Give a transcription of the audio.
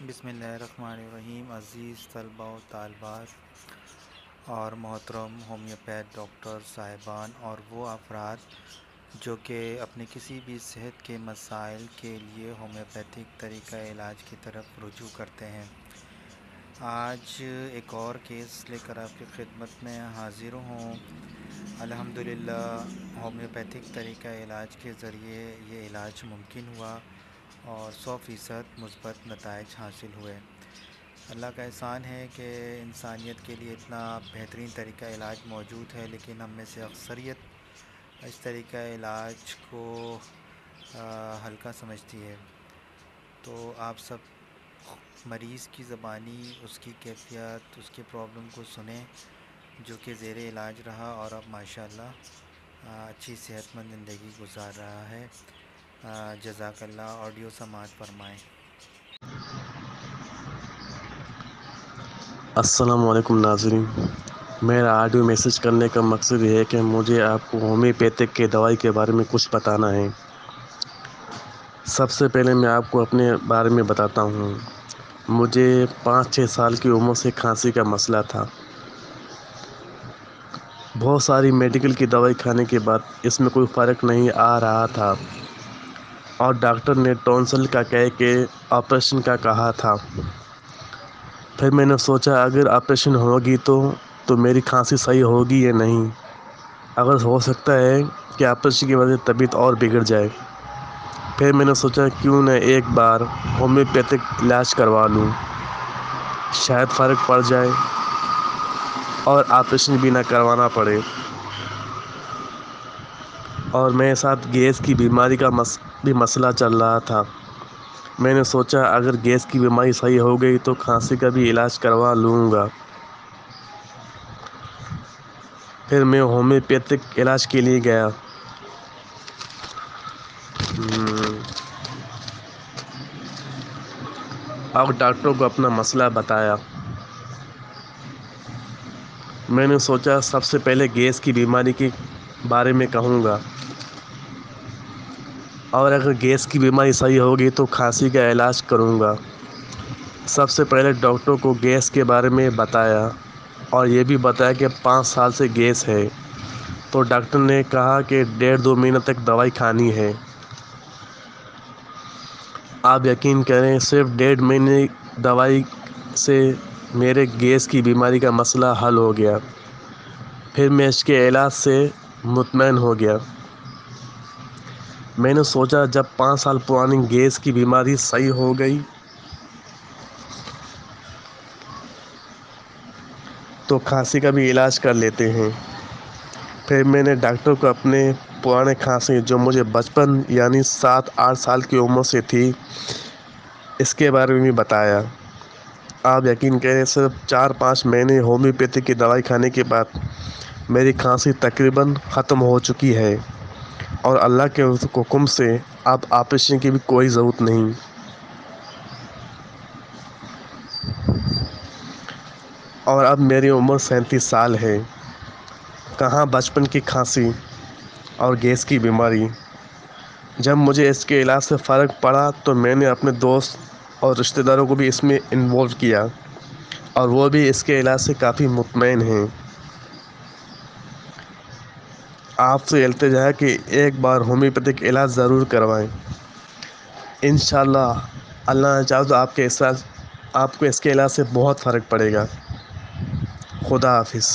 بسم اللہ الرحمن الرحیم۔ عزیز طلباء و طالبات اور محترم ہومیوپیتھ ڈاکٹر صاحبان اور وہ افراد جو کہ اپنے کسی بھی صحت کے مسائل کے لیے ہومیوپیتھک طریقہ علاج کی طرف رجوع کرتے ہیں، آج ایک اور کیس لے کر آپ کی خدمت میں حاضر ہوں۔ الحمدللہ ہومیوپیتھک طریقہ علاج کے ذریعے یہ علاج ممکن ہوا اور 100% مثبت نتائج حاصل ہوئے۔ اللہ کا احسان ہے کہ انسانیت کے لیے اتنا بہترین طریقہ علاج موجود ہے، لیکن ہم میں سے اکثریت اس طریقہ علاج کو ہلکا سمجھتی ہے۔ تو آپ سب مریض کی زبانی، اس کی کیفیت، اس کی پرابلم کو سنیں جو کہ زیر علاج رہا اور اب ماشاءاللہ اچھی صحت مند زندگی گزار رہا ہے۔ جزاک اللہ۔ آڈیو سماعت فرمائیں۔ السلام علیکم ناظرین، میرا آڈیو میسیج کرنے کا مقصد یہ ہے کہ مجھے آپ کو ہومیوپیتھک کے دوائی کے بارے میں کچھ بتانا ہے۔ سب سے پہلے میں آپ کو اپنے بارے میں بتاتا ہوں۔ مجھے 5-6 سال کی عمر سے کھانسی کا مسئلہ تھا۔ بہت ساری میڈیکل کی دوائی کھانے کے بعد اس میں کوئی فرق نہیں آ رہا تھا اور ڈاکٹر نے ٹونسل کا کہہ کے آپریشن کا کہا تھا۔ پھر میں نے سوچا اگر آپریشن ہوگی تو میری کھانسی صحیح ہوگی یا نہیں، اگر ہو سکتا ہے کہ آپریشن کی وجہ سے طبیعت اور بگڑ جائے۔ پھر میں نے سوچا کیوں نہ ایک بار ہومیوپیتھک علاج کروا لوں، شاید فرق پڑ جائے اور آپریشن بھی نہ کروانا پڑے۔ اور میرے ساتھ گیس کی بیماری کا بھی مسئلہ چل رہا تھا۔ میں نے سوچا اگر گیس کی بیماری صحیح ہو گئی تو کھانسی کا بھی علاج کروا لوں گا۔ پھر میں ہومیوپیتھک علاج کے لیے گیا۔ اور ڈاکٹر کو اپنا مسئلہ بتایا۔ میں نے سوچا سب سے پہلے گیس کی بیماری کے بارے میں کہوں گا، اور اگر گیس کی بیماری صحیح ہوگی تو کھانسی کا علاج کروں گا۔ سب سے پہلے ڈاکٹر کو گیس کے بارے میں بتایا اور یہ بھی بتایا کہ 5 سال سے گیس ہے۔ تو ڈاکٹر نے کہا کہ 1.5-2 مہینے تک دوائی کھانی ہے۔ آپ یقین کریں صرف 1.5 مہینے دوائی سے میرے گیس کی بیماری کا مسئلہ حل ہو گیا۔ پھر میں اس کے علاج سے مطمئن ہو گیا۔ میں نے سوچا جب 5 سال پرانی گیس کی بیماری صحیح ہو گئی تو کھانسی کا بھی علاج کر لیتے ہیں۔ پھر میں نے ڈاکٹر کو اپنے پرانے کھانسی جو مجھے بچپن یعنی 7-8 سال کی عمر سے تھی اس کے بارے میں بھی بتایا۔ آپ یقین کریں صرف 4-5 مہینے ہومیوپیتھی کی دوائی کھانے کے بعد میری کھانسی تقریباً ختم ہو چکی ہے اور اللہ کے حکم سے اب آپریشن کی بھی کوئی ضرورت نہیں۔ اور اب میری عمر 37 سال ہے۔ کہاں بچپن کی کھانسی اور گیس کی بیماری۔ جب مجھے اس کے علاج سے فرق پڑا تو میں نے اپنے دوست اور رشتہ داروں کو بھی اس میں انوالو کیا اور وہ بھی اس کے علاج سے کافی مطمئن ہیں۔ آپ سے التجا ہے کہ ایک بار ہومیوپیتھک علاج ضرور کروائیں۔ انشاءاللہ اللہ نے چاہا تو آپ کو اس کے علاج سے بہت فرق پڑے گا۔ خدا حافظ۔